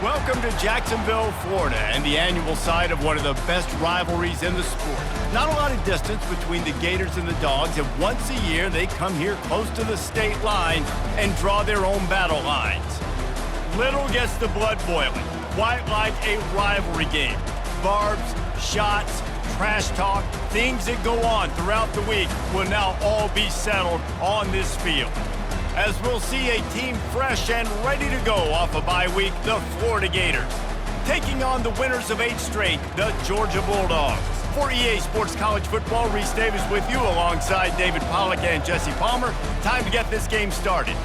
Welcome to Jacksonville, Florida, and the annual site of one of the best rivalries in the sport. Not a lot of distance between the Gators and the Dogs, and once a year they come here close to the state line and draw their own battle lines. Little gets the blood boiling, quite like a rivalry game. Barbs, shots, trash talk, things that go on throughout the week will now all be settled on this field. As we'll see a team fresh and ready to go off a bye week, the Florida Gators, taking on the winners of 8 straight, the Georgia Bulldogs. For EA Sports College Football, Reese Davis with you alongside David Pollack and Jesse Palmer. Time to get this game started.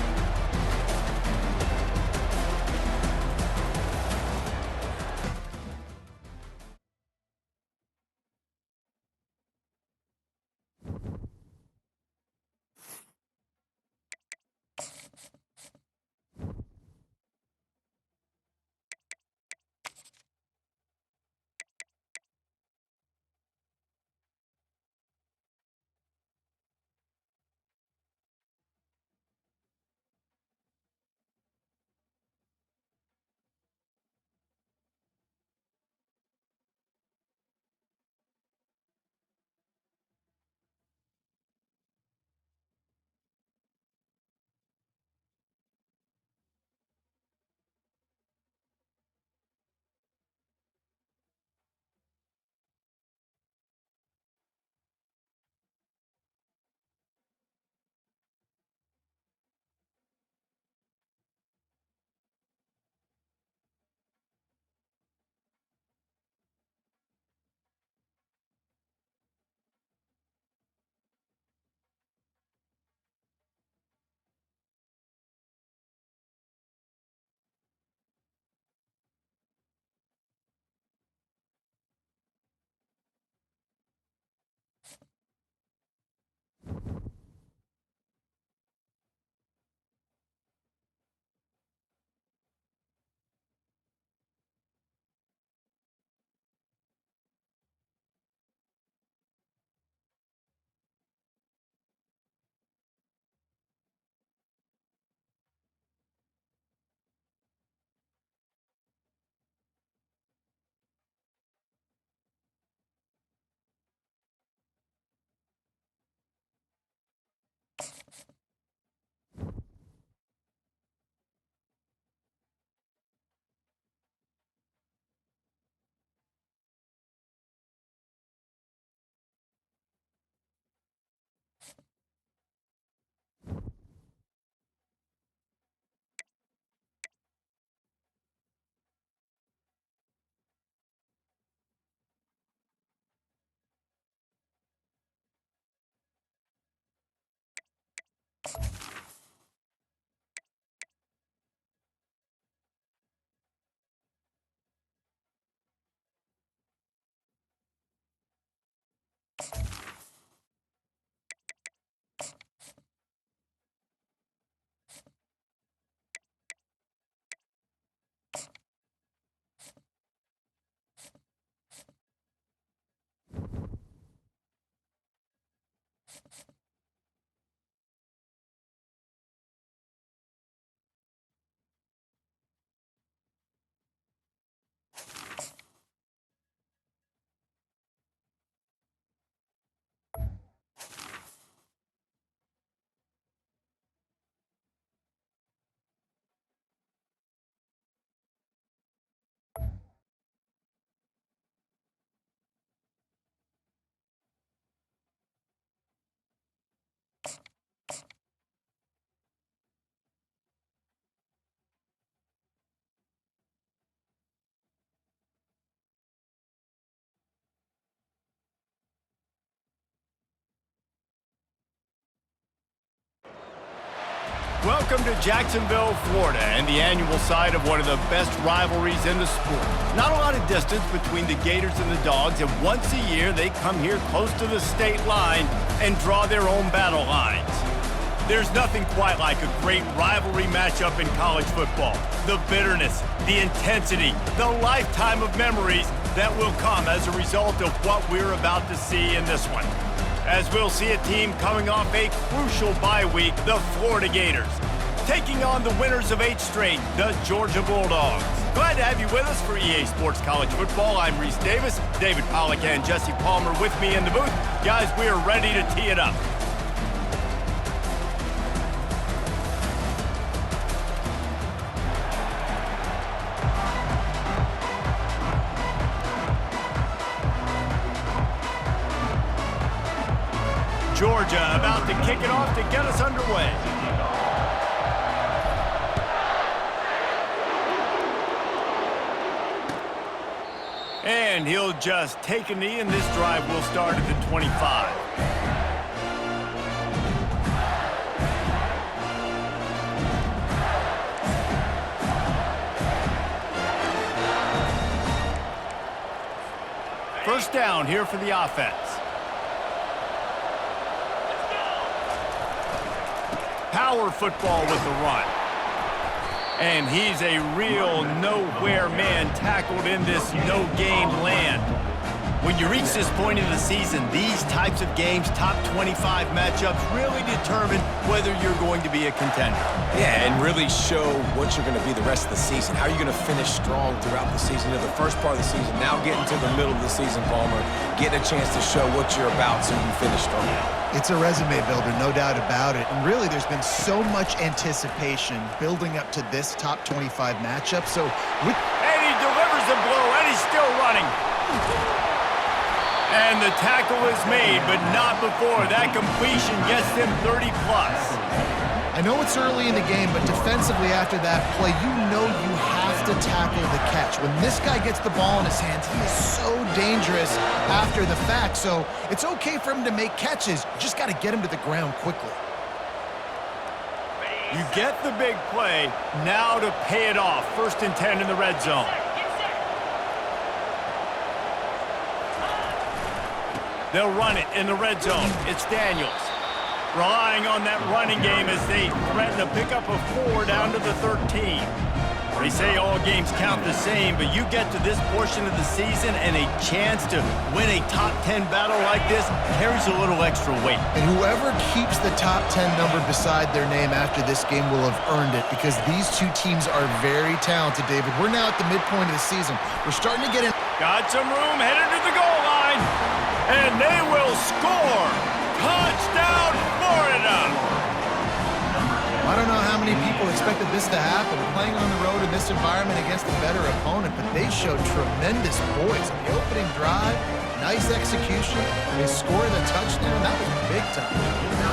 Welcome to Jacksonville, Florida, and the annual site of one of the best rivalries in the sport. Not a lot of distance between the Gators and the Dogs, and once a year they come here close to the state line and draw their own battle lines. There's nothing quite like a great rivalry matchup in college football. The bitterness, the intensity, the lifetime of memories that will come as a result of what we're about to see in this one. As we'll see a team coming off a crucial bye week, the Florida Gators, taking on the winners of 8 straight, the Georgia Bulldogs. Glad to have you with us for EA Sports College Football. I'm Reese Davis, David Pollack and Jesse Palmer with me in the booth. Guys, we are ready to tee it up. Georgia about to kick it off to get us underway. And he'll just take a knee, and this drive will start at the 25. First down here for the offense. Power football with the run. And he's a real nowhere man tackled in this no-game land. When you reach this point in the season, these types of games, top 25 matchups, really determine whether you're going to be a contender. Yeah, and really show what you're going to be the rest of the season. How are you going to finish strong throughout the season? You know, the first part of the season, now getting to the middle of the season, Palmer, getting a chance to show what you're about so you can finish strong. It's a resume builder, no doubt about it. And really, there's been so much anticipation building up to this top 25 matchup. And he delivers the blow, and he's still running. And the tackle is made, but not before that completion gets them 30-plus. I know it's early in the game, but defensively after that play, you know you have to tackle the catch. When this guy gets the ball in his hands, he is so dangerous after the fact. So it's okay for him to make catches. You just got to get him to the ground quickly. You get the big play, now to pay it off. 1st and 10 in the red zone. They'll run it in the red zone. It's Daniels. Relying on that running game as they threaten to pick up a 4 down to the 13. They say all games count the same, but you get to this portion of the season and a chance to win a top 10 battle like this carries a little extra weight. And whoever keeps the top 10 number beside their name after this game will have earned it, because these two teams are very talented, David. We're now at the midpoint of the season. We're starting to get in. Got some room, headed to the goal line, and they will score. Touchdown, Florida! I don't know how many people expected this to happen, playing on the road in this environment against a better opponent, but they showed tremendous poise on the opening drive. Nice execution. They scored a touchdown. That was big time.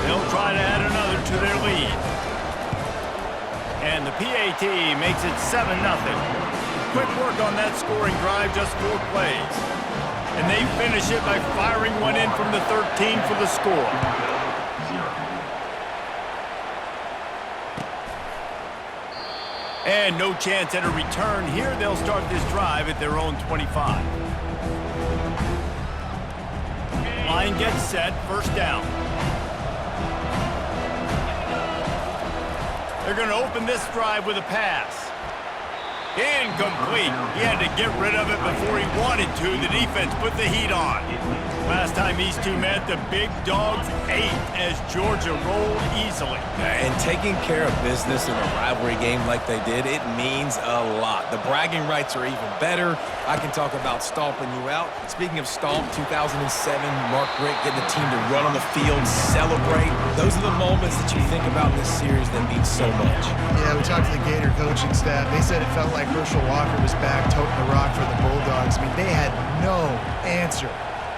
They'll try to add another to their lead. And the PAT makes it 7-0. Quick work on that scoring drive, just 4 plays. And they finish it by firing one in from the 13 for the score. And no chance at a return here. They'll start this drive at their own 25. Line gets set, 1st down. They're going to open this drive with a pass. Incomplete. He had to get rid of it before he wanted to. The defense put the heat on. Last time these two met, the big dogs ate as Georgia rolled easily. And taking care of business in a rivalry game like they did, it means a lot. The bragging rights are even better. I can talk about stomping you out. Speaking of stomp, 2007, Mark Richt getting the team to run on the field, celebrate. Those are the moments that you think about in this series that mean so much. Yeah, we talked to the Gator coaching staff. They said it felt like Herschel Walker was back toting the rock for the Bulldogs. I mean, they had no answer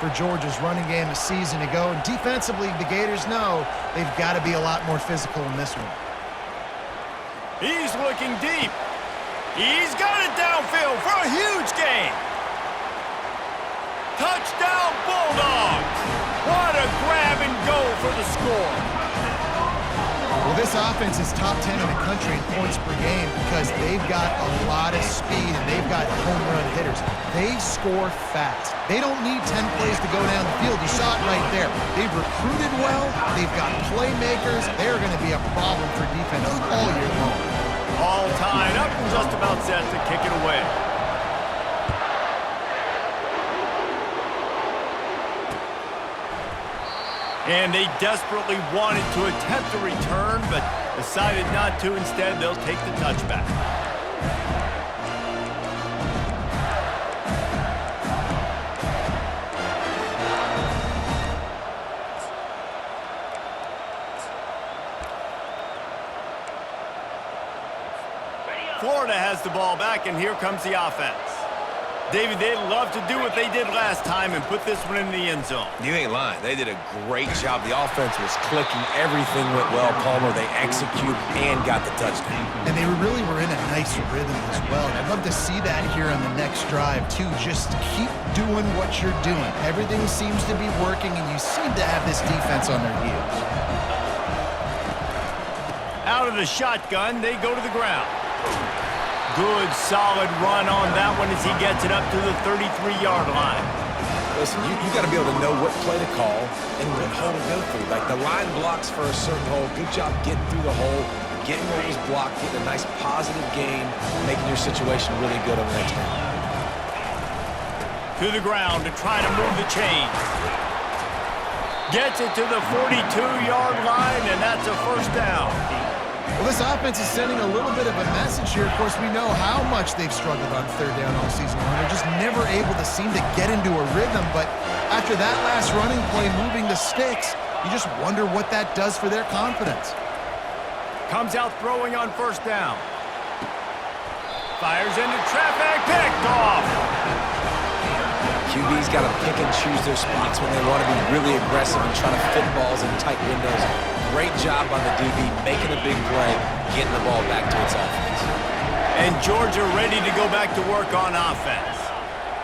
for Georgia's running game a season ago. And defensively, the Gators know they've got to be a lot more physical in this one. He's looking deep. He's got it downfield for a huge gain. Touchdown, Bulldogs. What a grab and go for the score. Well, this offense is top 10 in the country in points per game because they've got a lot of speed and they've got home run hitters. They score fast. They don't need 10 plays to go down the field. You saw it right there. They've recruited well. They've got playmakers. They're going to be a problem for defenses all year long. All tied up and just about set to kick it away. And they desperately wanted to attempt a return, but decided not to. Instead, they'll take the touchback. Florida has the ball back, and here comes the offense. David, they'd love to do what they did last time and put this one in the end zone. You ain't lying. They did a great job. The offense was clicking. Everything went well, Palmer. They executed and got the touchdown. And they really were in a nice rhythm as well. And I'd love to see that here on the next drive, too. Just keep doing what you're doing. Everything seems to be working, and you seem to have this defense on their heels. Out of the shotgun, they go to the ground. Good, solid run on that one as he gets it up to the 33-yard line. Listen, you got to be able to know what play to call and what hole to go through. Like, the line blocks for a certain hole. Good job getting through the hole, getting what was blocked, getting a nice positive gain, making your situation really good on the next down. To the ground to try to move the chains. Gets it to the 42-yard line, and that's a first down. Well, this offense is sending a little bit of a message here. Of course, we know how much they've struggled on third down all season long. They're just never able to seem to get into a rhythm. But after that last running play moving the sticks, you just wonder what that does for their confidence. Comes out throwing on first down. Fires into traffic, picked off. QB's got to pick and choose their spots when they want to be really aggressive and try to fit balls in tight windows. Great job on the DB, making a big play, getting the ball back to its offense. And Georgia ready to go back to work on offense.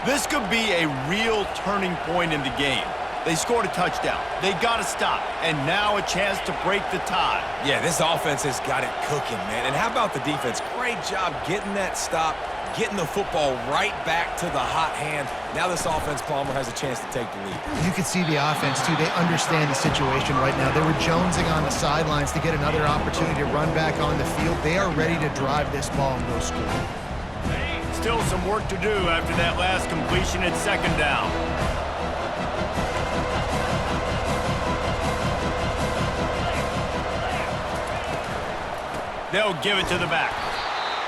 This could be a real turning point in the game. They scored a touchdown. They got to stop. And now a chance to break the tie. Yeah, this offense has got it cooking, man. And how about the defense? Great job getting that stop, getting the football right back to the hot hand. Now this offense, Palmer, has a chance to take the lead. You can see the offense, too. They understand the situation right now. They were jonesing on the sidelines to get another opportunity to run back on the field. They are ready to drive this ball and go score. Still some work to do after that last completion at second down. They'll give it to the back.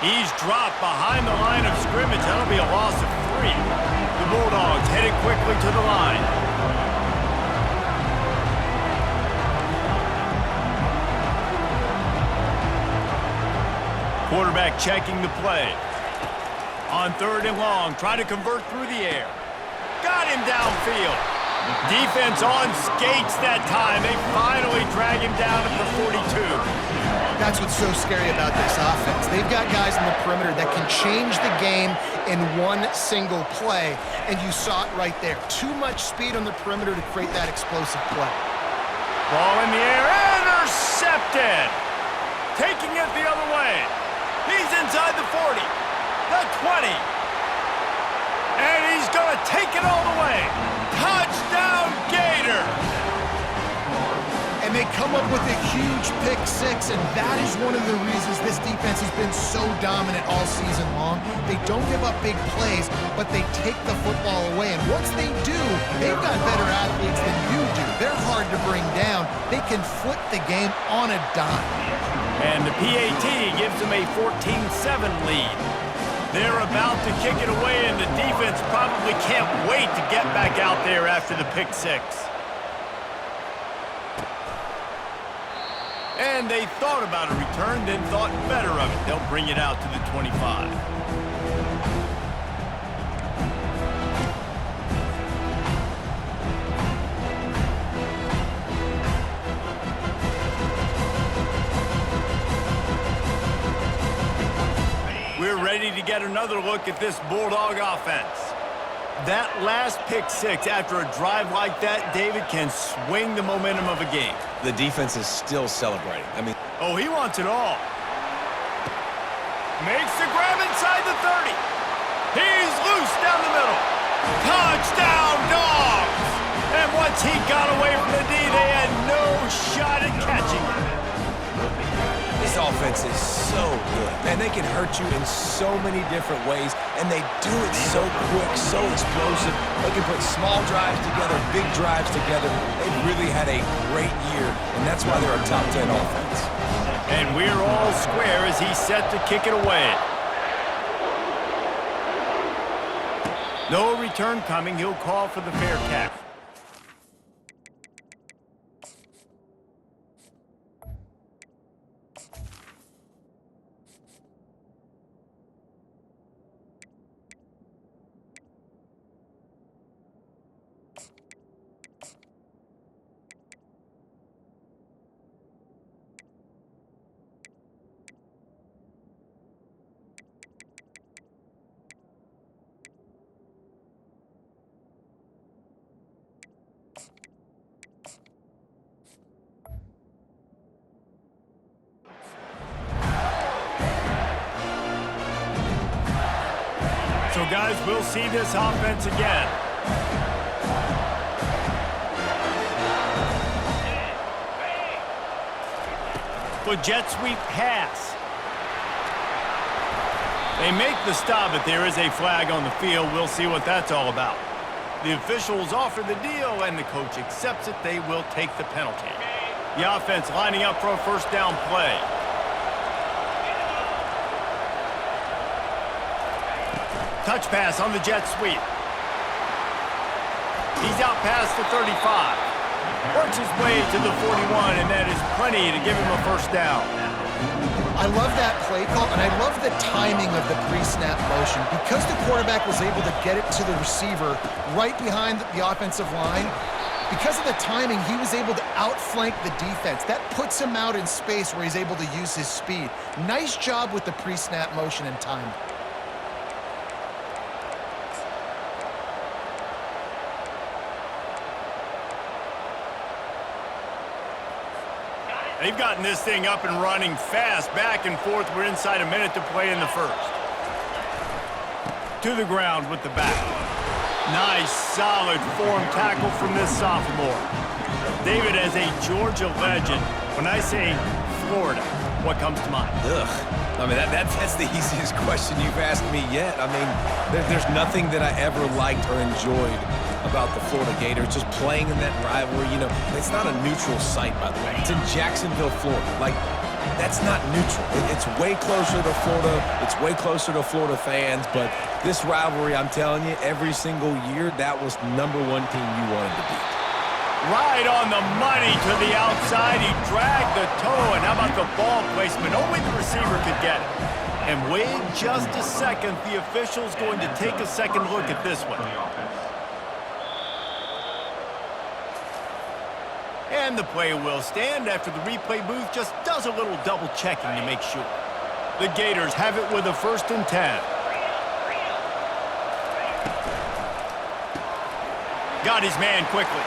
He's dropped behind the line of scrimmage. That'll be a loss of 3. The Bulldogs headed quickly to the line. Quarterback checking the play. On third and long, trying to convert through the air. Got him downfield. Defense on skates that time. They finally drag him down at the 42. That's what's so scary about this offense. They've got guys in the perimeter that can change the game in one single play, and you saw it right there. Too much speed on the perimeter to create that explosive play. Ball in the air, intercepted! Taking it the other way. He's inside the 40, the 20, and he's going to take it all the way. Touchdown, Gator! And they come up with a huge pick six, and that is one of the reasons this defense has been so dominant all season long. They don't give up big plays, but they take the football away. And once they do, they've got better athletes than you do. They're hard to bring down. They can flip the game on a dime. And the PAT gives them a 14-7 lead. They're about to kick it away, and the defense probably can't wait to get back out there after the pick six. And they thought about a return, then thought better of it. They'll bring it out to the 25. We're ready to get another look at this Bulldog offense. That last pick six after a drive like that, David, can swing the momentum of a game. The defense is still celebrating. I mean, oh, he wants it all. Makes the grab inside the 30. He's loose down the middle. Touchdown, Dogs! And once he got away from the D, they had no shot at catching him. this offense defense is so good. Man, they can hurt you in so many different ways, and they do it so quick, so explosive. They can put small drives together, big drives together. They've really had a great year, and that's why they're a top 10 offense. And we're all square as he's set to kick it away. No return coming. He'll call for the fair catch. So, guys, we'll see this offense again. The jet sweep pass. They make the stop, but there is a flag on the field. We'll see what that's all about. The officials offer the deal, and the coach accepts it. They will take the penalty. The offense lining up for a first down play. Touch pass on the jet sweep. He's out past the 35. Works his way to the 41, and that is plenty to give him a first down. I love that play call, and I love the timing of the pre-snap motion. Because the quarterback was able to get it to the receiver right behind the offensive line, because of the timing, he was able to outflank the defense. That puts him out in space where he's able to use his speed. Nice job with the pre-snap motion and timing. They've gotten this thing up and running fast, back and forth. We're inside a minute to play in the first. To the ground with the back. Nice, solid form tackle from this sophomore. David, as a Georgia legend, when I say Florida, what comes to mind? Ugh. I mean, that's the easiest question you've asked me yet. I mean, there's nothing that I ever liked or enjoyed about the Florida Gators, just playing in that rivalry. You know, it's not a neutral site, by the way. It's in Jacksonville, Florida. Like, that's not neutral. It's way closer to Florida. It's way closer to Florida fans. But this rivalry, I'm telling you, every single year, that was #1 team you wanted to beat. Right on the money to the outside. He dragged the toe, and how about the ball placement? Only the receiver could get it. And wait just a second. The official's going to take a second look at this one. And the play will stand after the replay booth just does a little double checking to make sure. The Gators have it with a 1st and 10. Got his man quickly.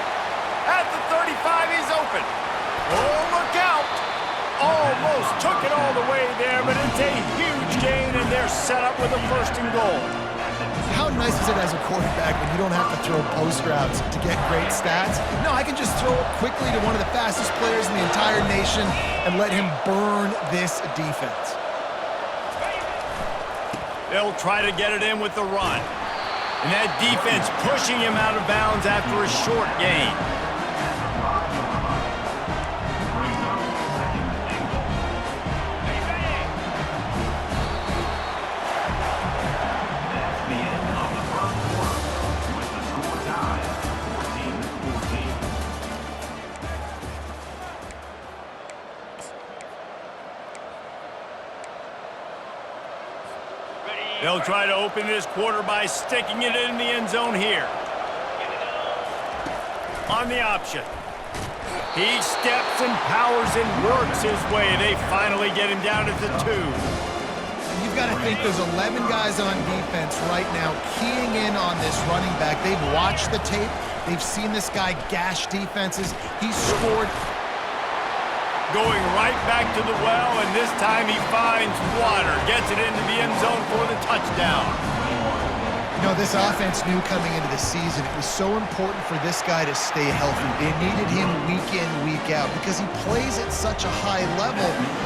At the 35, he's open. Oh, look out. Almost took it all the way there, but it's a huge gain, and they're set up with a 1st and goal. How nice is it as a quarterback when you don't have to throw post routes to get great stats? No, I can just throw it quickly to one of the fastest players in the entire nation and let him burn this defense. They'll try to get it in with the run. And that defense pushing him out of bounds after a short gain. They'll try to open this quarter by sticking it in the end zone here. On the option. He steps and powers and works his way. They finally get him down at the 2. You've got to think there's 11 guys on defense right now keying in on this running back. They've watched the tape. They've seen this guy gash defenses. He's scored. Going right back to the well, and this time he finds water. Gets it into the end zone for the touchdown. You know, this offense knew coming into the season it was so important for this guy to stay healthy. They needed him week in, week out because he plays at such a high level,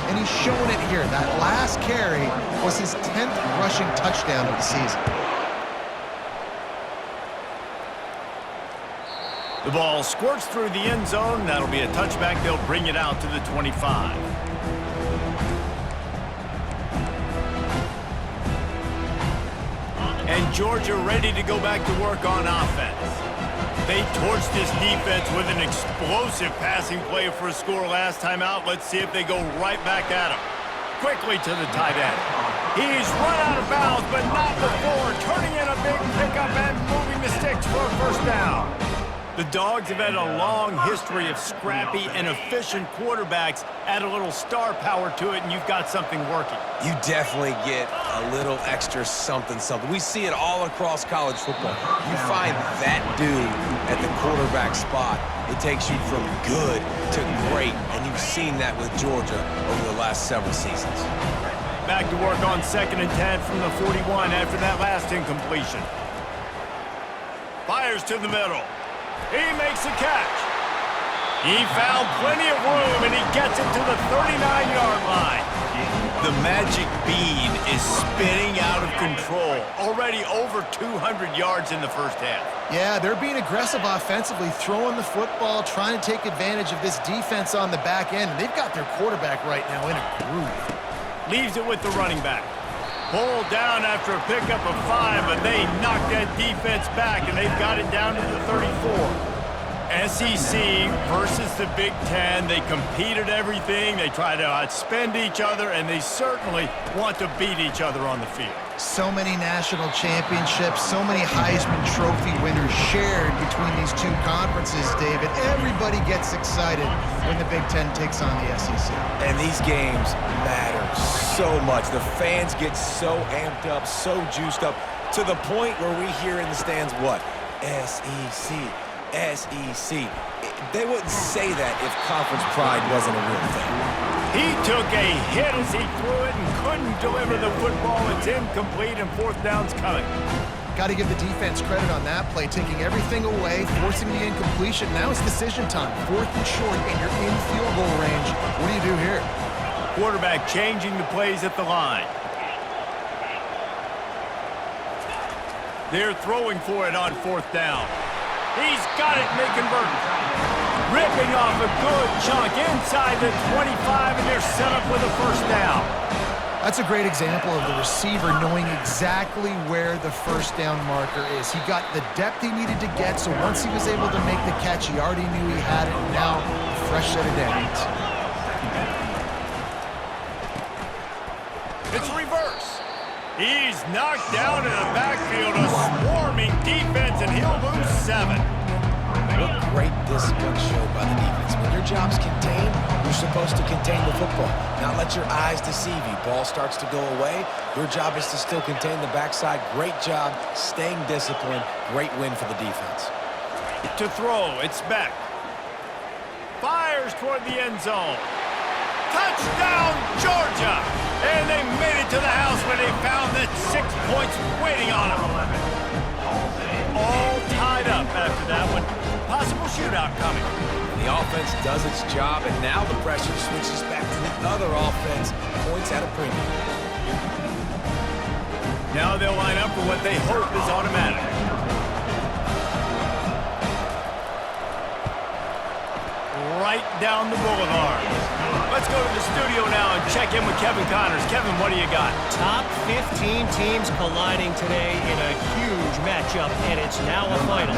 and he's showing it here. That last carry was his 10th rushing touchdown of the season. The ball squirts through the end zone. That'll be a touchback. They'll bring it out to the 25. And Georgia ready to go back to work on offense. They torched this defense with an explosive passing play for a score last time out. Let's see if they go right back at him. Quickly to the tight end. He's run out of bounds, but not before turning in a big pickup and moving the sticks for a first down. The Dogs have had a long history of scrappy and efficient quarterbacks. Add a little star power to it, and you've got something working. You definitely get a little extra something. We see it all across college football. You find that dude at the quarterback spot, it takes you from good to great, and you've seen that with Georgia over the last several seasons. Back to work on 2nd and 10 from the 41 after that last incompletion. Fires to the middle. He makes a catch. He found plenty of room, and he gets it to the 39-yard line. The magic bean is spinning out of control. Already over 200 yards in the first half. Yeah, they're being aggressive offensively, throwing the football, trying to take advantage of this defense on the back end. They've got their quarterback right now in a groove. Leaves it with the running back. Pulled down after a pickup of 5, but they knocked that defense back, and they've got it down to the 34. SEC versus the Big Ten. They compete at everything. They try to outspend each other, and they certainly want to beat each other on the field. So many national championships, so many Heisman Trophy winners shared between these two conferences, David. Everybody gets excited when the Big Ten takes on the SEC. And these games matter so much. The fans get so amped up, so juiced up, to the point where we hear in the stands, what? SEC, SEC. They wouldn't say that if conference pride wasn't a real thing. He took a hit as he threw it and couldn't deliver the football. It's incomplete, and 4th down's coming. Got to give the defense credit on that play, taking everything away, forcing the incompletion. Now it's decision time. 4th and short, and you're in field goal range. What do you do here? Quarterback changing the plays at the line. They're throwing for it on 4th down. He's got it, and they convert. Ripping off a good chunk inside the 25, and they're set up with a first down. That's a great example of the receiver knowing exactly where the first down marker is. He got the depth he needed to get, so once he was able to make the catch, he already knew he had it, and now a fresh set of downs. It's reverse. He's knocked down in the backfield, a swarming defense, and he'll lose 7. What great discipline showed by the defense. When your job's contained, you're supposed to contain the football, not let your eyes deceive you. Ball starts to go away. Your job is to still contain the backside. Great job staying disciplined. Great win for the defense. To throw, it's Beck. Fires toward the end zone. Touchdown, Georgia! And they made it to the house where they found that 6 points waiting on them. All tied up after that one. Possible shootout coming. And the offense does its job, and now the pressure switches back to the other offense. Points at a premium. Now they'll line up for what they hope is automatic. Right down the boulevard. Let's go to the studio now and check in with Kevin Connors. Kevin, what do you got? Top 15 teams colliding today in a huge matchup, and it's now a final.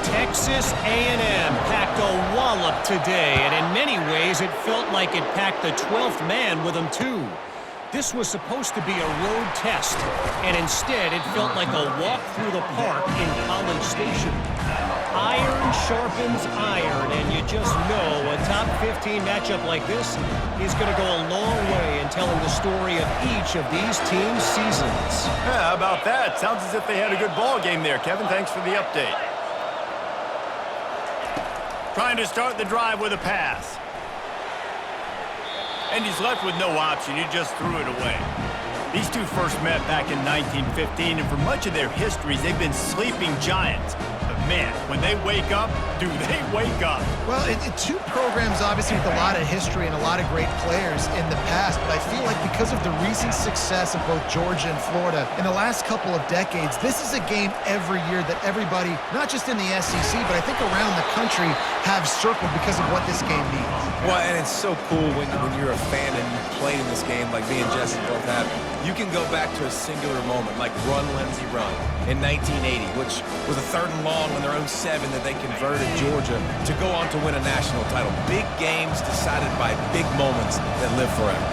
Texas A&M packed a wallop today, and in many ways it felt like it packed the 12th man with them too. This was supposed to be a road test, and instead it felt like a walk through the park in College Station. Iron sharpens iron, and you just know a top 15 matchup like this is going to go a long way in telling the story of each of these teams' seasons. Yeah, how about that? Sounds as if they had a good ball game there. Kevin, thanks for the update. Trying to start the drive with a pass. And he's left with no option. He just threw it away. These two first met back in 1915, and for much of their histories, they've been sleeping giants. But man, when they wake up, do they wake up? Well, two programs obviously with a lot of history and a lot of great players in the past, but I feel like because of the recent success of both Georgia and Florida in the last couple of decades, this is a game every year that everybody, not just in the SEC, but I think around the country, have circled because of what this game means. Well, and it's so cool when you're a fan and you played in this game like me and Jesse both have. You can go back to a singular moment, like Run, Lindsey, Run in 1980, which was a 3rd and long on their own 7 that they converted Georgia to go on to win a national title. Big games decided by big moments that live forever.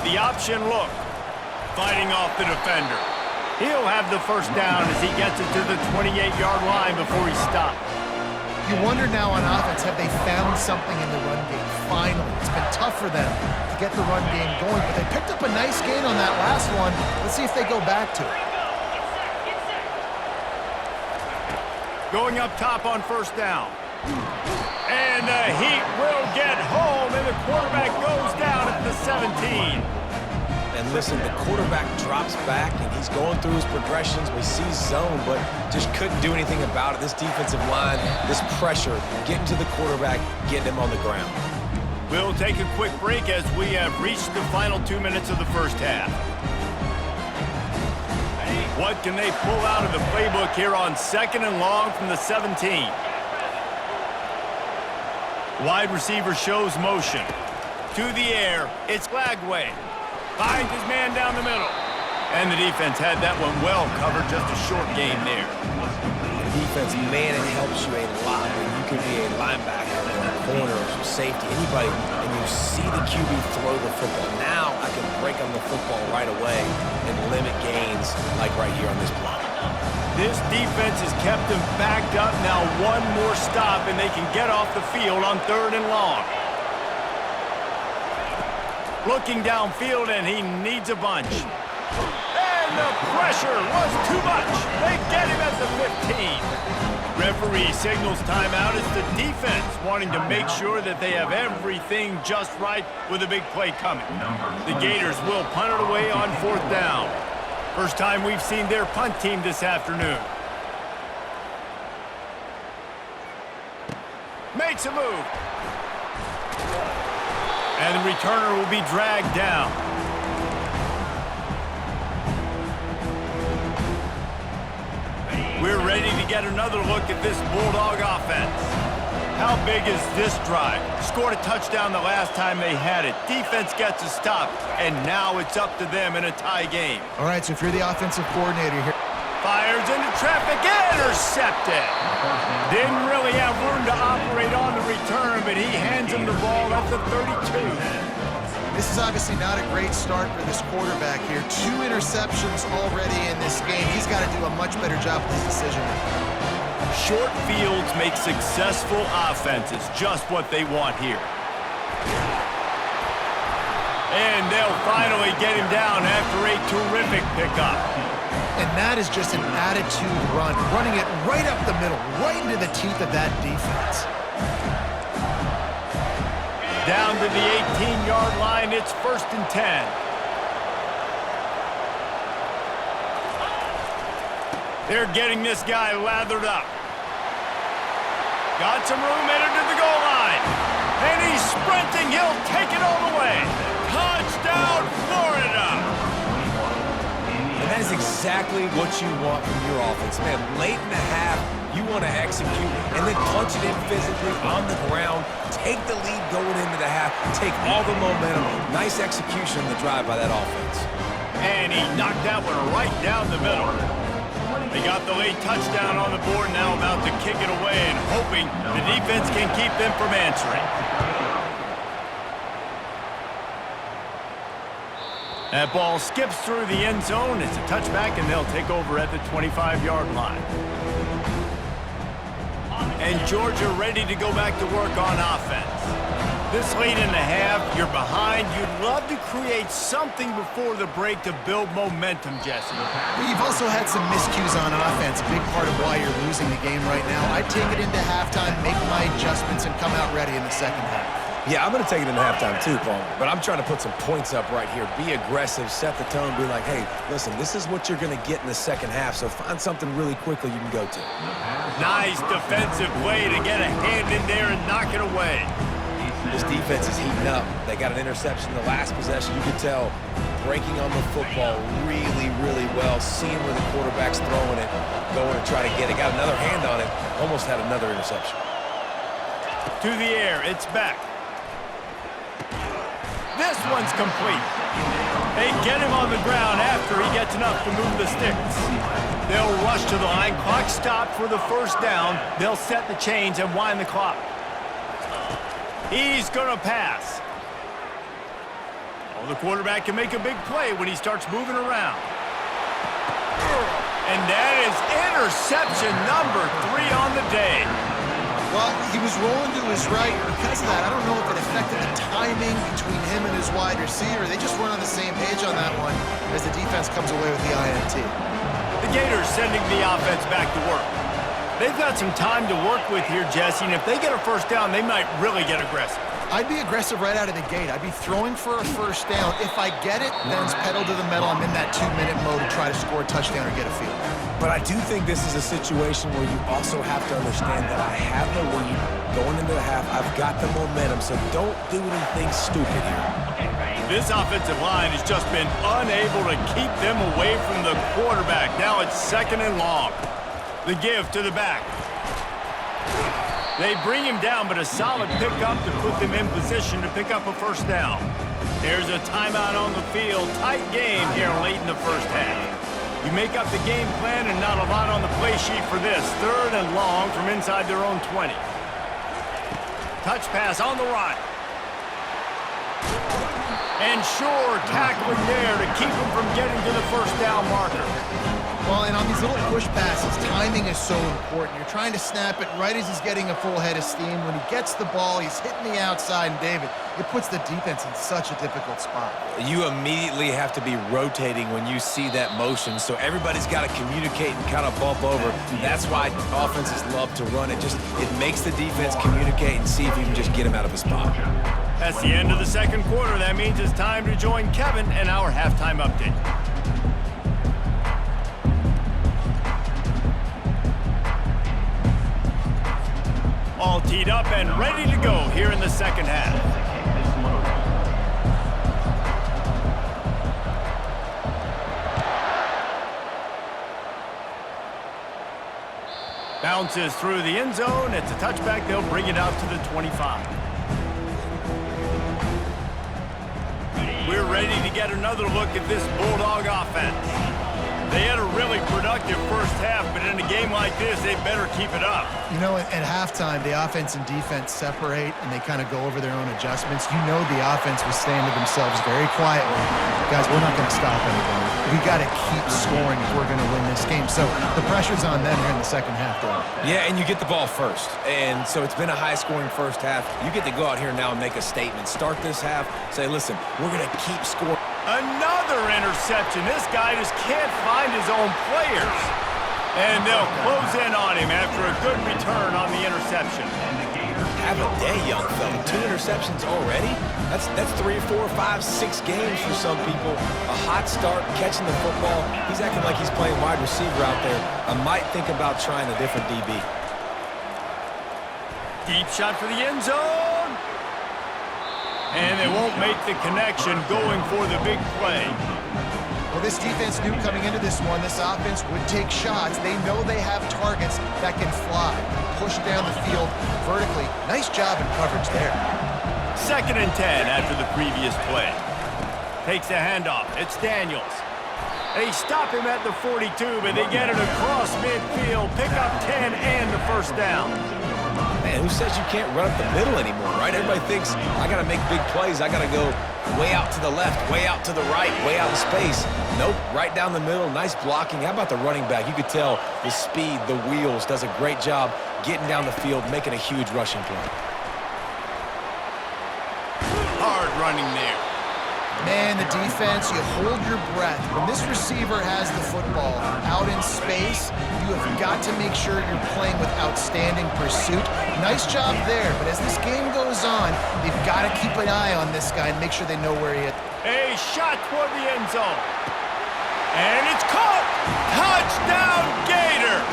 The option look, fighting off the defender. He'll have the first down as he gets it to the 28-yard line before he stops. You wonder now on offense, have they found something in the run game? Finally, it's been tough for them to get the run game going, but they picked up a nice gain on that last one. Let's see if they go back to it. Going up top on first down. And the Heat will get home, and the quarterback goes down at the 17. And listen, the quarterback drops back, and he's going through his progressions. We see zone, but just couldn't do anything about it. This defensive line, this pressure, getting to the quarterback, getting him on the ground. We'll take a quick break as we have reached the final 2 minutes of the first half. What can they pull out of the playbook here on 2nd and long from the 17? Wide receiver shows motion. To the air, it's Lagway. Finds his man down the middle. And the defense had that one well covered, just a short game there. Defense, man, it helps you a lot when you can be a linebacker or a corner or safety, anybody, and you see the QB throw the football. Now I can break on the football right away and limit gains like right here on this block. This defense has kept them backed up. Now one more stop, and they can get off the field on 3rd and long. Looking downfield, and he needs a bunch. And the pressure was too much. They get him at the 15. Referee signals timeout. It's the defense wanting to make sure that they have everything just right with a big play coming. The Gators will punt it away on 4th down. First time we've seen their punt team this afternoon. Makes a move. And the returner will be dragged down. We're ready to get another look at this Bulldog offense. How big is this drive? Scored a touchdown the last time they had it. Defense gets a stop, and now it's up to them in a tie game. All right, so if you're the offensive coordinator here. Fires into traffic, intercepted. Didn't really have room to operate on the return, but he hands him the ball at the 32. This is obviously not a great start for this quarterback here. 2 interceptions already in this game. He's got to do a much better job with his decision-making. Short fields make successful offenses just what they want here. And they'll finally get him down after a terrific pickup. And that is just an attitude run, running it right up the middle, right into the teeth of that defense. Down to the 18-yard line, it's 1st and 10. They're getting this guy lathered up. Got some room headed to the goal line. And he's sprinting. He'll take it all the way. Touchdown, Florida! And that is exactly what you want from your offense. Man, late in the half, you want to execute and then punch it in physically on the ground. Take the lead going into the half. Take all the momentum. Nice execution on the drive by that offense. And he knocked that one right down the middle. They got the late touchdown on the board, now about to kick it away and hoping the defense can keep them from answering. That ball skips through the end zone. It's a touchback, and they'll take over at the 25-yard line. And Georgia ready to go back to work on offense. This late in the half, you're behind. You'd love to create something before the break to build momentum, Jesse. But you've also had some miscues on offense, a big part of why you're losing the game right now. I'd take it into halftime, make my adjustments, and come out ready in the second half. Yeah, I'm going to take it into halftime too, Paul. But I'm trying to put some points up right here. Be aggressive, set the tone, be like, hey, listen, this is what you're going to get in the second half, so find something really quickly you can go to. Nice defensive play to get a hand in there and knock it away. This defense is heating up. They got an interception in the last possession. You could tell breaking on the football really, really well, seeing where the quarterback's throwing it, going to try to get it. Got another hand on it, almost had another interception. To the air, it's back. This one's complete. They get him on the ground after he gets enough to move the sticks. They'll rush to the line. Clock stopped for the first down. They'll set the chains and wind the clock. He's going to pass. Oh, the quarterback can make a big play when he starts moving around. And that is interception number 3 on the day. Well, he was rolling to his right. Because of that, I don't know if it affected the timing between him and his wide receiver. They just weren't on the same page on that one as the defense comes away with the INT. The Gators sending the offense back to work. They've got some time to work with here, Jesse, and if they get a first down, they might really get aggressive. I'd be aggressive right out of the gate. I'd be throwing for a first down. If I get it, then it's pedal to the metal. I'm in that 2-minute mode to try to score a touchdown or get a field. But I do think this is a situation where you also have to understand that I have the lead going into the half. I've got the momentum, so don't do anything stupid here. This offensive line has just been unable to keep them away from the quarterback. Now it's 2nd and long. The give to the back. They bring him down, but a solid pickup to put them in position to pick up a first down. There's a timeout on the field. Tight game here late in the first half. You make up the game plan and not a lot on the play sheet for this. 3rd and long from inside their own 20. Touch pass on the right. And sure, tackling there to keep him from getting to the first down marker. Well, and on these little push passes, timing is so important. You're trying to snap it right as he's getting a full head of steam. When he gets the ball, he's hitting the outside, and David, it puts the defense in such a difficult spot. You immediately have to be rotating when you see that motion, so everybody's got to communicate and kind of bump over. That's why offenses love to run it. It makes the defense communicate and see if you can just get him out of a spot. That's the end of the second quarter. That means it's time to join Kevin and our halftime update. All teed up and ready to go here in the second half. Bounces through the end zone. It's a touchback. They'll bring it out to the 25. We're ready to get another look at this Bulldog offense. They had a really productive first half, but in a game like this, they better keep it up. You know, at halftime, the offense and defense separate, and they kind of go over their own adjustments. You know the offense was saying to themselves very quietly, guys, we're not going to stop anybody. We got to keep scoring if we're going to win this game. So the pressure's on them here in the second half, though. Yeah, and you get the ball first. And so it's been a high-scoring first half. You get to go out here now and make a statement. Start this half, say, listen, we're going to keep scoring. Another interception. This guy just can't find his own players. And they'll close in on him after a good return on the interception. Have a day, young fella. 2 interceptions already? That's 3, 4, 5, 6 games for some people. A hot start, catching the football. He's acting like he's playing wide receiver out there. I might think about trying a different DB. Deep shot for the end zone. And they won't make the connection going for the big play. Well, this defense knew coming into this one, this offense would take shots. They know they have targets that can fly, push down the field vertically. Nice job in coverage there. 2nd and 10 after the previous play. Takes the handoff. It's Daniels. They stop him at the 42, but they get it across midfield. Pick up 10 and the first down. Man, who says you can't run up the middle anymore, right? Everybody thinks, I got to make big plays. I got to go way out to the left, way out to the right, way out in space. Nope, right down the middle. Nice blocking. How about the running back? You could tell the speed, the wheels, does a great job getting down the field, making a huge rushing play. Man, the defense, you hold your breath. When this receiver has the football out in space, you have got to make sure you're playing with outstanding pursuit. Nice job there, but as this game goes on, they've got to keep an eye on this guy and make sure they know where he is. A shot toward the end zone. And it's caught! Touchdown, Gators!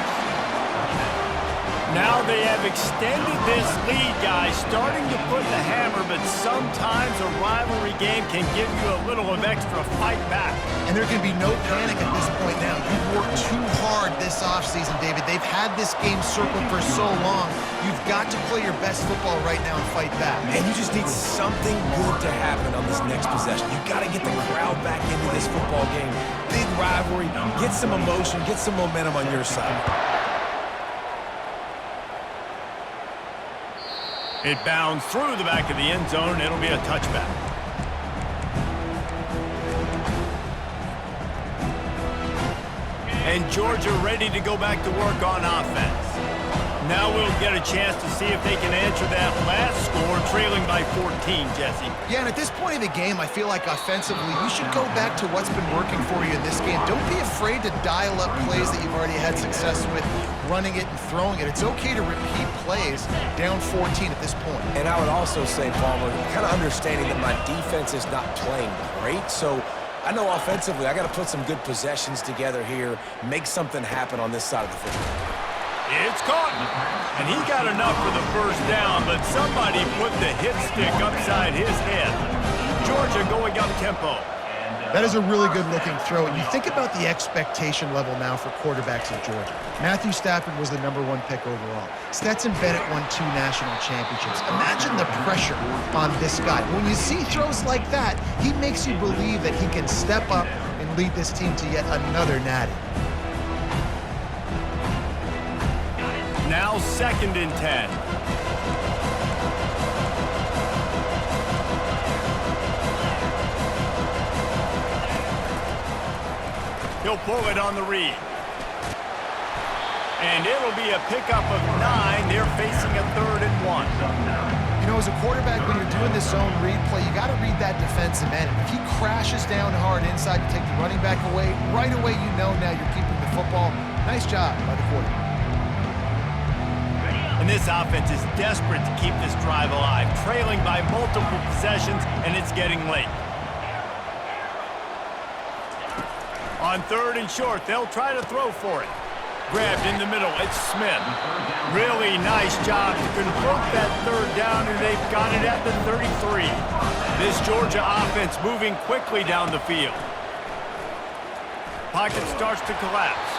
Now they have extended this lead, guys, starting to put the hammer, but sometimes a rivalry game can give you a little of extra fight back. And there can be no panic at this point now. You've worked too hard this offseason, David. They've had this game circled for so long. You've got to play your best football right now and fight back. And you just need something good to happen on this next possession. You've got to get the crowd back into this football game. Big rivalry, get some emotion, get some momentum on your side. It bounds through the back of the end zone. It'll be a touchback. And Georgia ready to go back to work on offense. Now we'll get a chance to see if they can answer that last score, trailing by 14, Jesse. Yeah, and at this point of the game, I feel like offensively, you should go back to what's been working for you in this game. Don't be afraid to dial up plays that you've already had success with, running it and throwing it. It's okay to repeat plays down 14 at this point. And I would also say, Palmer, kind of understanding that my defense is not playing great, so I know offensively I got to put some good possessions together here, make something happen on this side of the football. It's caught, and he got enough for the first down, but somebody put the hit stick upside his head. Georgia going up tempo. That is a really good-looking throw, and you think about the expectation level now for quarterbacks at Georgia. Matthew Stafford was the #1 pick overall. Stetson Bennett won 2 national championships. Imagine the pressure on this guy. When you see throws like that, he makes you believe that he can step up and lead this team to yet another natty. Now 2nd and 10. He'll pull it on the read. And it'll be a pickup of 9. They're facing a 3rd and 1. You know, as a quarterback, when you're doing this zone read play, you got to read that defensive end. If he crashes down hard inside to take the running back away, right away you know now you're keeping the football. Nice job by the quarterback. And this offense is desperate to keep this drive alive, trailing by multiple possessions, and it's getting late. On 3rd and short, they'll try to throw for it. Grabbed in the middle, it's Smith. Really nice job to convert that 3rd down, and they've got it at the 33. This Georgia offense moving quickly down the field. Pocket starts to collapse.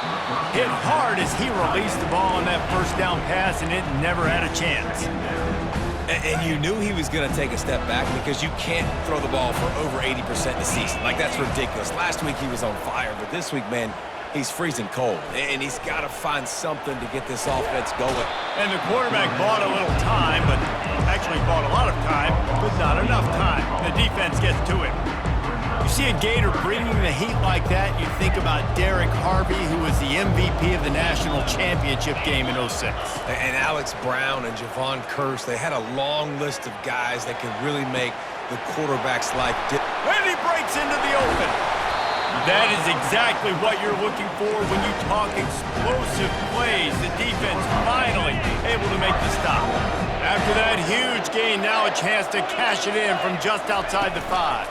Hit hard as he released the ball on that first down pass, and it never had a chance. And you knew he was going to take a step back because you can't throw the ball for over 80% of the season. Like, that's ridiculous. Last week he was on fire, but this week, man, he's freezing cold. And he's got to find something to get this offense going. And the quarterback bought a little time, but actually bought a lot of time, but not enough time. The defense gets to him. You see a Gator bringing the heat like that, you think about Derek Harvey, who was the MVP of the national championship game in '06. And Alex Brown and Javon Curse, they had a long list of guys that could really make the quarterback's life And he breaks into the open. That is exactly what you're looking for when you talk explosive plays. The defense finally able to make the stop. After that huge gain, now a chance to cash it in from just outside the 5.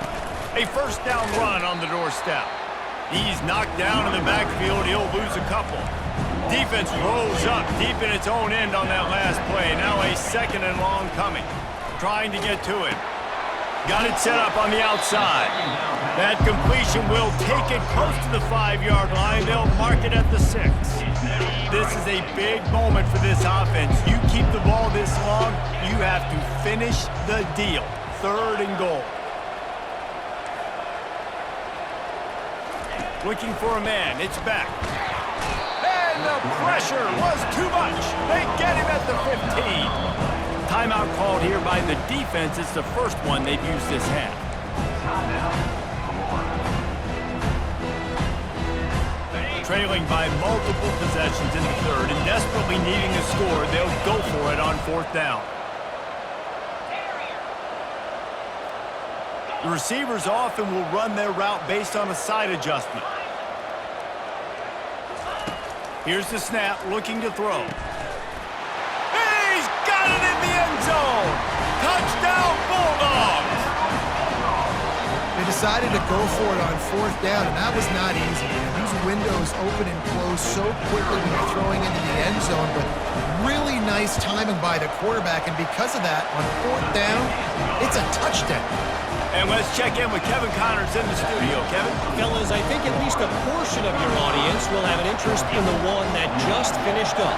A first down run on the doorstep. He's knocked down in the backfield. He'll lose a couple. Defense rolls up deep in its own end on that last play. Now a 2nd and long coming. Trying to get to it. Got it set up on the outside. That completion will take it close to the 5-yard line. They'll mark it at the 6. This is a big moment for this offense. You keep the ball this long, you have to finish the deal. 3rd and goal. Looking for a man. It's back. And the pressure was too much. They get him at the 15. Timeout called here by the defense. It's the first one they've used this half. Trailing by multiple possessions in the 3rd and desperately needing a score, they'll go for it on 4th down. The receivers often will run their route based on a side adjustment. Here's the snap, looking to throw. He's got it in the end zone! Touchdown, Bulldogs! They decided to go for it on 4th down, and that was not easy. These windows open and close so quickly when you're throwing into the end zone, but really nice timing by the quarterback, and because of that, on 4th down, it's a touchdown. And let's check in with Kevin Connors in the studio. Kevin? Fellas, I think at least a portion of your audience will have an interest in the one that just finished up.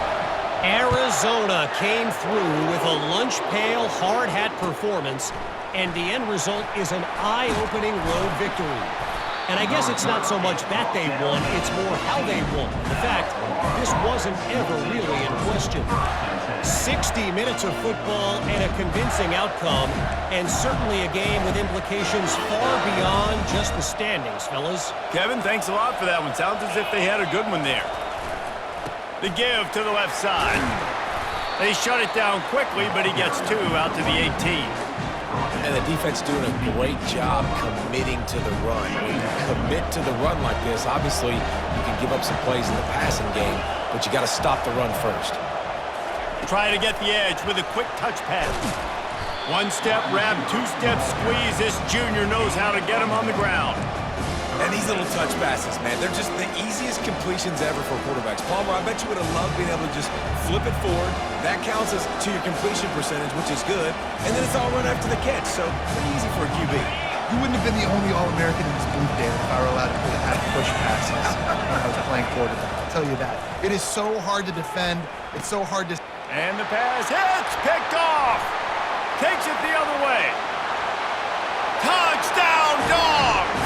Arizona came through with a lunch pail hard hat performance, and the end result is an eye-opening road victory. And I guess it's not so much that they won, it's more how they won. In fact, this wasn't ever really in question. 60 minutes of football and a convincing outcome, and certainly a game with implications far beyond just the standings, fellas. Kevin, thanks a lot for that one. Sounds as if they had a good one there. The give to the left side. They shut it down quickly, but he gets 2 out to the 18. And the defense doing a great job committing to the run. When you commit to the run like this, obviously you can give up some plays in the passing game, but you got to stop the run first. Try to get the edge with a quick touch pass. 1-step wrap, 2-step squeeze. This junior knows how to get him on the ground. And these little touch passes, man, they're just the easiest completions ever for quarterbacks. Palmer, I bet you would have loved being able to just flip it forward. That counts as to your completion percentage, which is good. And then it's all run after the catch, so pretty easy for a QB. You wouldn't have been the only All-American in this booth, David, if I were allowed to have push passes when I was playing quarterback. I'll tell you that. It is so hard to defend. It's so hard to... And the pass hits, picked off. Takes it the other way. Touchdown, Dogs!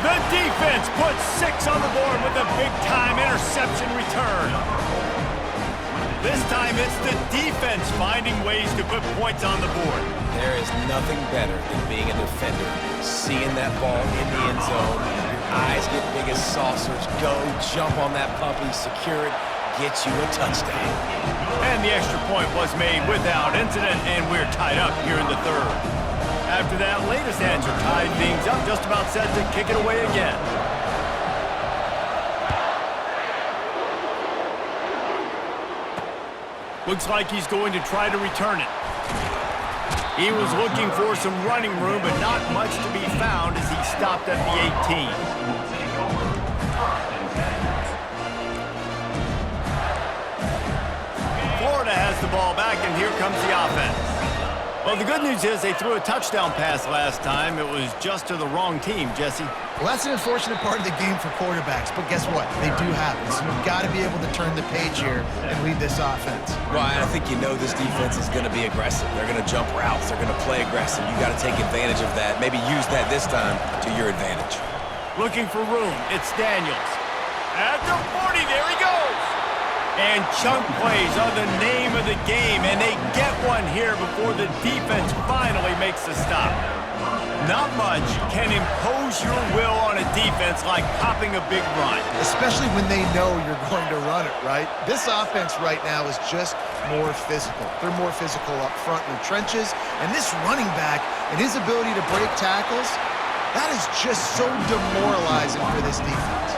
The defense puts 6 on the board with a big-time interception return. This time it's the defense finding ways to put points on the board. There is nothing better than being a defender, seeing that ball in the end zone, your eyes get big as saucers, go, jump on that puppy, secure it, get you a touchdown. And the extra point was made without incident, and we're tied up here in the 3rd. After that latest answer tied things up, just about set to kick it away again. Looks like he's going to try to return it. He was looking for some running room, but not much to be found as he stopped at the 18. Florida has the ball back, and here comes the offense. Well, the good news is they threw a touchdown pass last time. It was just to the wrong team, Jesse. Well, that's an unfortunate part of the game for quarterbacks, but guess what? They do happen, so you've got to be able to turn the page here and lead this offense. Ryan, I think you know this defense is going to be aggressive. They're going to jump routes. They're going to play aggressive. You got to take advantage of that. Maybe use that this time to your advantage. Looking for room. It's Daniels. At the 40, there he goes. And chunk plays are the name of the game, and they get one here before the defense finally makes the stop. Not much can impose your will on a defense like popping a big run. Especially when they know you're going to run it, right? This offense right now is just more physical. They're more physical up front in the trenches, and this running back and his ability to break tackles, that is just so demoralizing for this defense.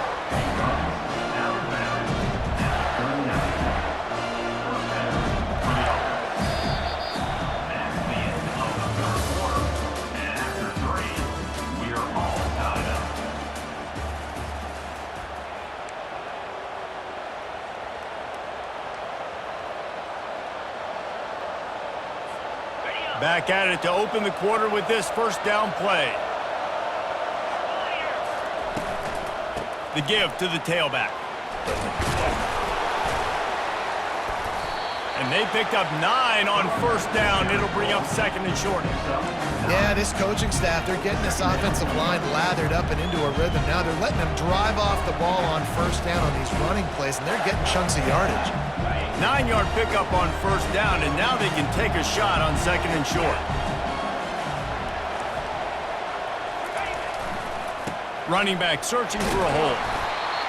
Back at it to open the quarter with this first down play. The give to the tailback. And they picked up 9 on first down. It'll bring up 2nd and short. Yeah, this coaching staff, they're getting this offensive line lathered up and into a rhythm. Now they're letting them drive off the ball on first down on these running plays, and they're getting chunks of yardage. 9-yard pickup on first down, and now they can take a shot on 2nd and short. Running back searching for a hole.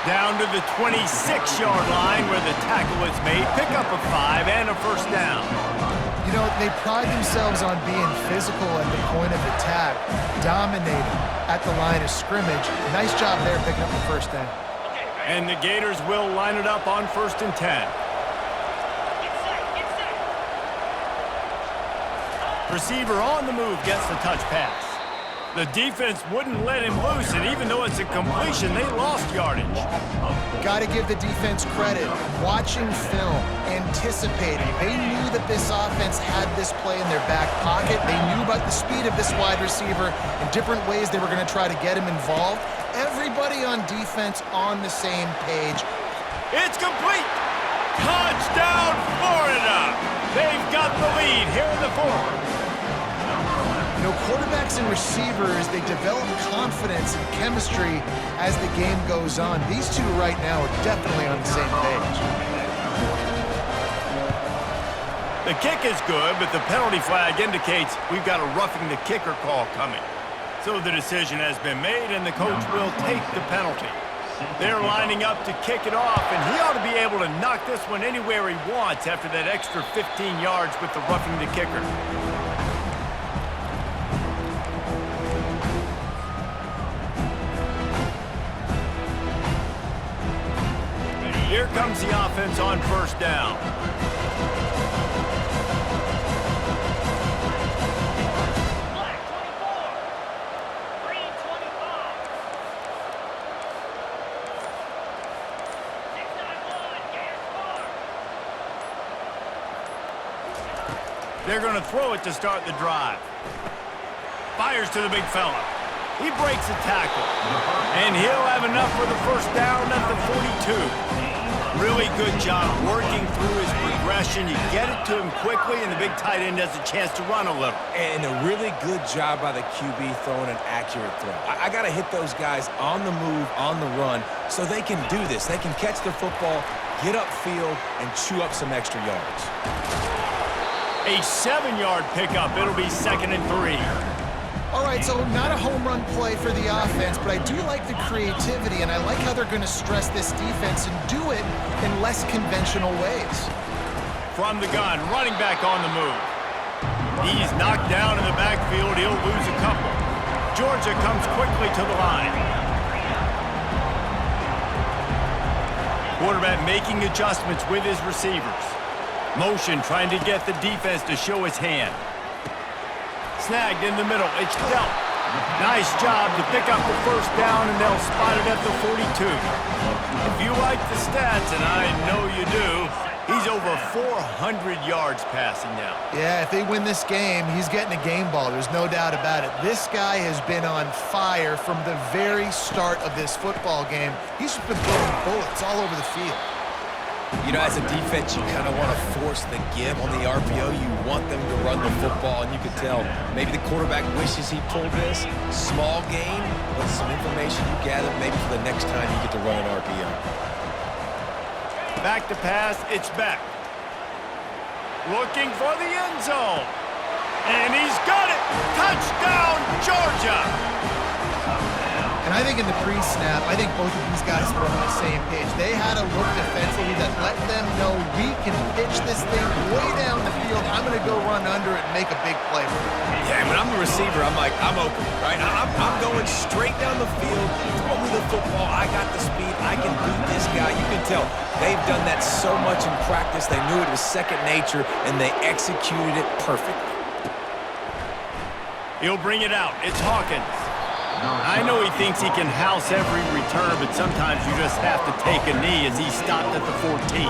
Down to the 26-yard line where the tackle is made. Pick up a 5 and a first down. You know, they pride themselves on being physical at the point of attack, dominating at the line of scrimmage. Nice job there picking up the first down. And the Gators will line it up on 1st and 10. Receiver on the move gets the touch pass. The defense wouldn't let him loose, and even though it's a completion, they lost yardage. Got to give the defense credit. Watching film, anticipating. They knew that this offense had this play in their back pocket. They knew about the speed of this wide receiver and different ways they were going to try to get him involved. Everybody on defense on the same page. It's complete. Touchdown, Florida. They've got the lead here in the fourth. You know, quarterbacks and receivers, they develop confidence and chemistry as the game goes on. These two right now are definitely on the same page. The kick is good, but the penalty flag indicates we've got a roughing the kicker call coming. So the decision has been made, and the coach will take the penalty. They're lining up to kick it off, and he ought to be able to knock this one anywhere he wants after that extra 15 yards with the roughing the kicker. Here comes the offense on 1st down. They're going to throw it to start the drive. Fires to the big fella. He breaks a tackle. And he'll have enough for the first down at the 42. Really good job working through his progression. You get it to him quickly, and the big tight end has a chance to run a little. And a really good job by the QB throwing an accurate throw. I got to hit those guys on the move, on the run, so they can do this. They can catch the football, get upfield, and chew up some extra yards. A 7-yard pickup. It'll be 2nd and 3. All right, so not a home run play for the offense, but I do like the creativity, and I like how they're going to stress this defense and do it in less conventional ways. From the gun, running back on the move. He's knocked down in the backfield. He'll lose a couple. Georgia comes quickly to the line. Quarterback making adjustments with his receivers. Motion trying to get the defense to show his hand. Snagged in the middle. It's dealt. Nice job to pick up the first down, and they'll spot it at the 42. If you like the stats, and I know you do, he's over 400 yards passing now. Yeah, if they win this game, he's getting a game ball. There's no doubt about it. This guy has been on fire from the very start of this football game. He's just been throwing bullets all over the field. You know, as a defense, you kind of want to force the give on the RPO. You want them to run the football, and you can tell maybe the quarterback wishes he pulled this. Small gain, but some information you gather maybe for the next time you get to run an RPO. Back to pass, it's Beck. Looking for the end zone. And he's got it! Touchdown, Georgia! And I think in the pre-snap, I think both of these guys were on the same page. They had a look defensively that let them know we can pitch this thing way down the field. I'm going to go run under it and make a big play for it. Yeah, when I'm the receiver, I'm like, I'm open, right? I'm going straight down the field, throw me the football. I got the speed. I can beat this guy. You can tell they've done that so much in practice. They knew it was second nature, and they executed it perfectly. He'll bring it out. It's Hawkins. I know he thinks he can house every return, but sometimes you just have to take a knee as he stopped at the 14.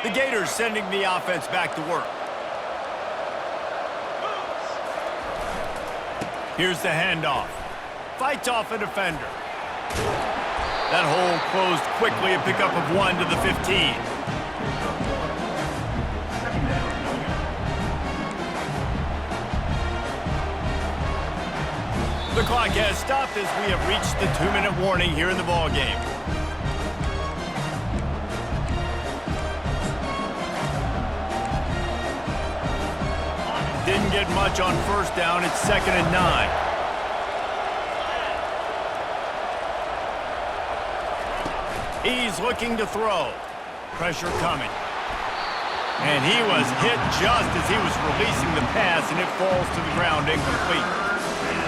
The Gators sending the offense back to work. Here's the handoff. Fights off a defender. That hole closed quickly, a pickup of 1 to the 15. The clock has stopped as we have reached the 2-minute warning here in the ballgame. Didn't get much on first down. It's 2nd and 9. He's looking to throw. Pressure coming. And he was hit just as he was releasing the pass, and it falls to the ground incomplete.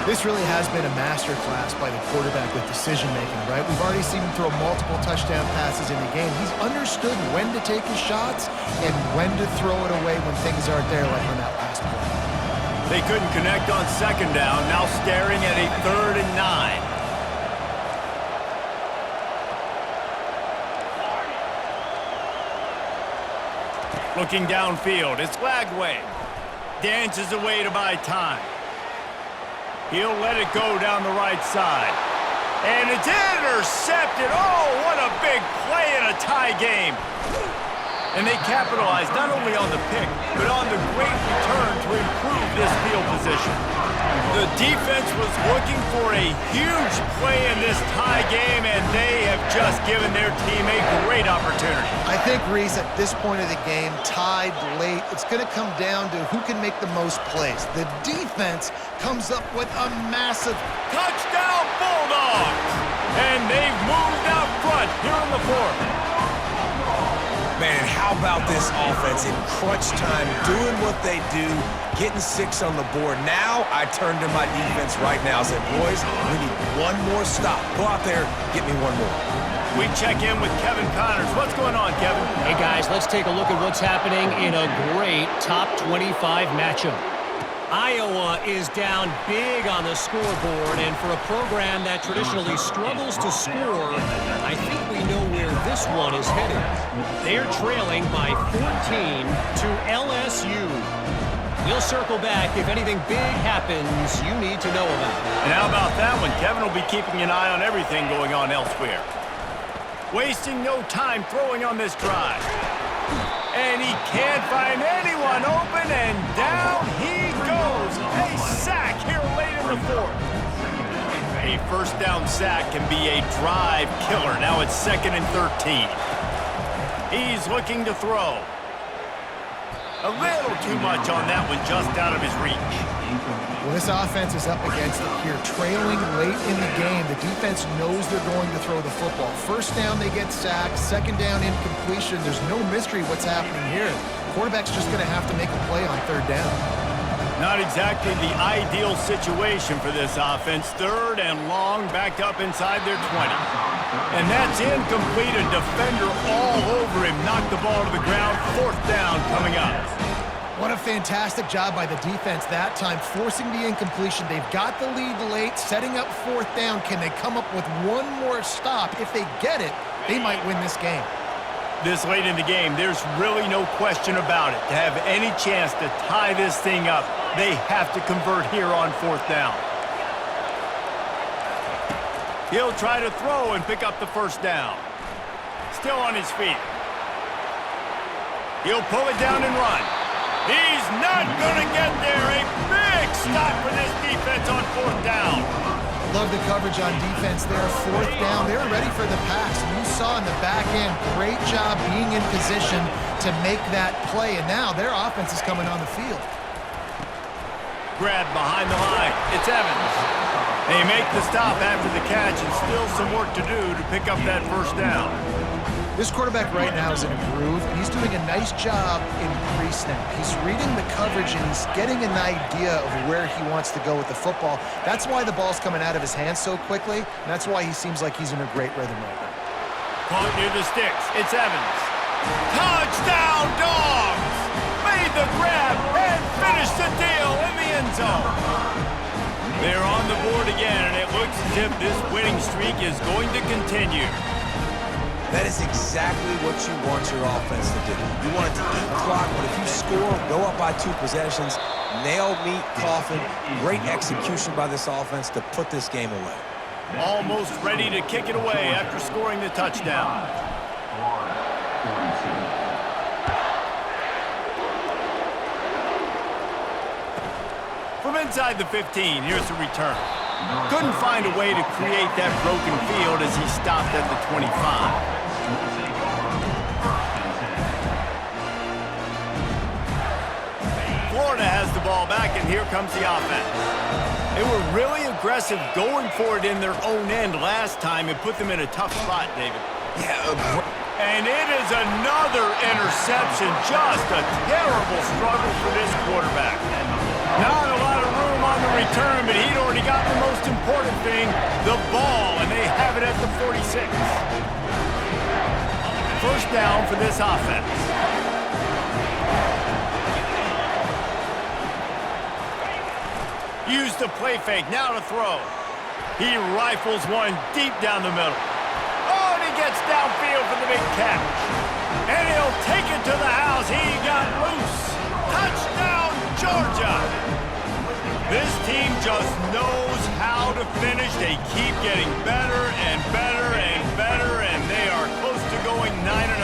This really has been a masterclass by the quarterback with decision-making, right? We've already seen him throw multiple touchdown passes in the game. He's understood when to take his shots and when to throw it away when things aren't there, like on that last play. They couldn't connect on second down, now staring at a 3rd and 9. Looking downfield, it's Lagway. Dances away to buy time. He'll let it go down the right side. And it's intercepted. Oh, what a big play in a tie game. And they capitalized not only on the pick, but on the great return to improve this field position. The defense was looking for a huge play in this tie game, and they have just given their team a great opportunity. I think, Reese, at this point of the game, tied late, it's going to come down to who can make the most plays. The defense comes up with a massive touchdown Bulldogs! And they've moved out front here in the 4th. Man, how about this offense in crunch time, doing what they do, getting 6 on the board. Now I turn to my defense right now and say, boys, we need one more stop. Go out there, get me one more. We check in with Kevin Connors. What's going on, Kevin? Hey, guys, let's take a look at what's happening in a great top 25 matchup. Iowa is down big on the scoreboard, and for a program that traditionally struggles to score, I think we know where this one is headed. They're trailing by 14 to LSU. We'll circle back if anything big happens you need to know about. And how about that one? Kevin will be keeping an eye on everything going on elsewhere. Wasting no time throwing on this drive. And he can't find anyone open, and down he goes. A sack here late in the 4th. A first down sack can be a drive killer. Now it's 2nd and 13. He's looking to throw. A little too much on that one, just out of his reach. Well, this offense is up against it here, trailing late in the game. The defense knows they're going to throw the football. First down, they get sacked. Second down, incompletion. There's no mystery what's happening here. Quarterback's just going to have to make a play on 3rd down. Not exactly the ideal situation for this offense. 3rd and long, backed up inside their 20. And that's incomplete. A defender all over him. Knocked the ball to the ground. 4th down coming up. What a fantastic job by the defense that time, forcing the incompletion. They've got the lead late, setting up 4th down. Can they come up with one more stop? If they get it, they might win this game. This late in the game, there's really no question about it. To have any chance to tie this thing up, they have to convert here on 4th down. He'll try to throw and pick up the first down. Still on his feet. He'll pull it down and run. He's not going to get there. A big stop for this defense on 4th down. Love the coverage on defense there. 4th down. They're ready for the pass. And you saw in the back end, great job being in position to make that play. And now their offense is coming on the field. Grabbed behind the line. It's Evans. They make the stop after the catch, and still some work to do to pick up that first down. This quarterback right now is in a groove, and he's doing a nice job in pre-snap. He's reading the coverage, and he's getting an idea of where he wants to go with the football. That's why the ball's coming out of his hands so quickly, and that's why he seems like he's in a great rhythm right now. Caught near the sticks. It's Evans. Touchdown, Dogs! Made the grab and finished the deal in the end zone. They're on the board again, and it looks as if this winning streak is going to continue. That is exactly what you want your offense to do. You want it to eat clock, but if you score, go up by 2 possessions, nail, meet, coffin. Great execution by this offense to put this game away. Almost ready to kick it away after scoring the touchdown. From inside the 15, here's the return. Couldn't find a way to create that broken field as he stopped at the 25. Florida has the ball back, and here comes the offense. They were really aggressive going for it in their own end last time and put them in a tough spot, David. Yeah, And it is another interception. Just a terrible struggle for this quarterback. Not a lot of room on the return, but he'd already got the most important thing, the ball, and they have it at the 46. First down for this offense. Use the play fake, now to throw. He rifles one deep down the middle. Oh, and he gets downfield for the big catch. And he'll take it to the house. He got loose. Touchdown, Georgia. This team just knows how to finish. They keep getting better and better and better, and they are close to going 9-0.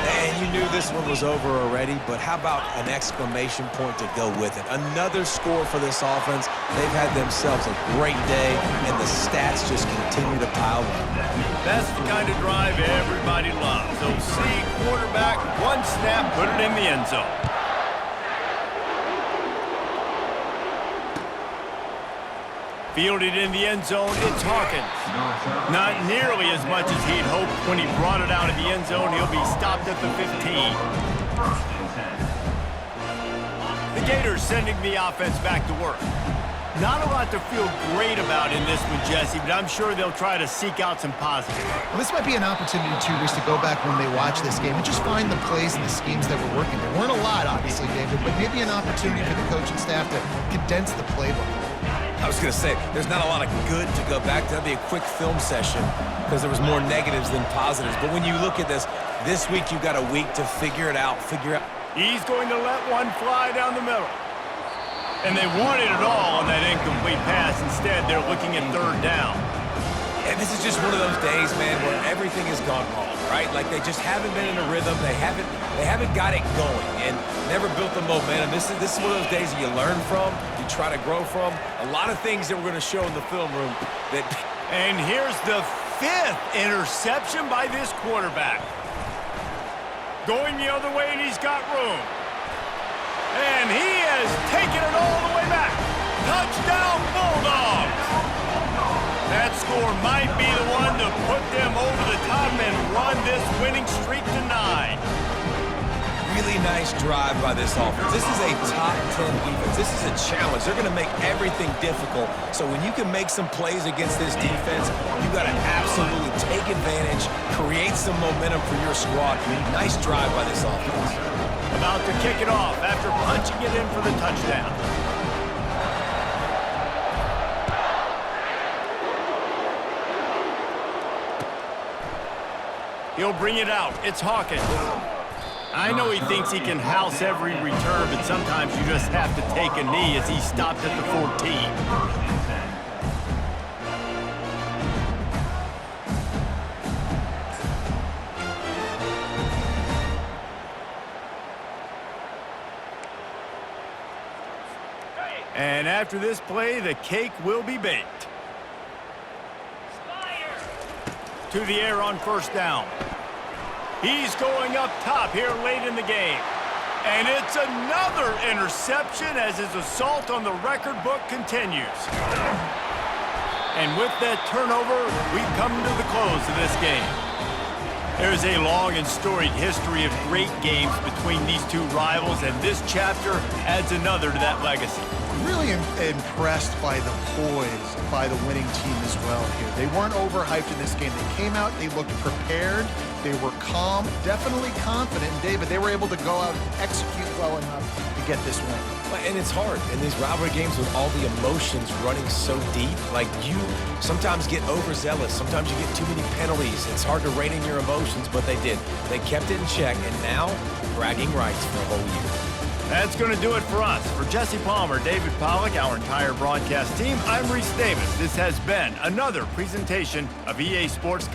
And you knew this one was over already, but how about an exclamation point to go with it? Another score for this offense. They've had themselves a great day, and the stats just continue to pile up. That's the kind of drive everybody loves. So see quarterback, one snap, put it in the end zone. Fielded in the end zone, it's Hawkins. Not nearly as much as he'd hoped when he brought it out of the end zone. He'll be stopped at the 15. The Gators sending the offense back to work. Not a lot to feel great about in this one, Jesse, but I'm sure they'll try to seek out some positives. Well, this might be an opportunity, too, Reese, to go back when they watch this game and just find the plays and the schemes that were working. There weren't a lot, obviously, David, but maybe an opportunity for the coaching staff to condense the playbook. I was going to say, there's not a lot of good to go back to. That'd be a quick film session because there was more negatives than positives. But when you look at this week you've got a week to figure it out, He's going to let one fly down the middle. And they wanted it all on that incomplete pass. Instead, they're looking at third down. And this is just one of those days, man, where everything has gone wrong, right? Like they just haven't been in a rhythm. They haven't got it going and never built the momentum. This is one of those days that you learn from, you try to grow from. A lot of things that we're going to show in the film room that. And here's the 5th interception by this quarterback. Going the other way, and he's got room. And he has taken it all the way back. Touchdown, Bulldogs! That score might be the one to put them over the top and run this winning streak to 9. Really nice drive by this offense. This is a top 10 defense. This is a challenge. They're going to make everything difficult. So when you can make some plays against this defense, you got to absolutely take advantage, create some momentum for your squad. Nice drive by this offense. About to kick it off after punching it in for the touchdown. He'll bring it out. It's Hawkins. I know he thinks he can house every return, but sometimes you just have to take a knee as he stopped at the 14. And after this play, the cake will be baked. To the air on first down. He's going up top here late in the game. And it's another interception as his assault on the record book continues. And with that turnover, we come to the close of this game. There's a long and storied history of great games between these two rivals, and this chapter adds another to that legacy. Really impressed by the poise by the winning team as well here. They weren't overhyped in this game. They came out, they looked prepared, they were calm, definitely confident. And David, they were able to go out and execute well enough to get this win. And it's hard in these rivalry games with all the emotions running so deep. Like you sometimes get overzealous. Sometimes you get too many penalties. It's hard to rein in your emotions, but they did. They kept it in check, and now bragging rights for a whole year. That's going to do it for us. For Jesse Palmer, David Pollack, our entire broadcast team, I'm Reese Davis. This has been another presentation of EA Sports.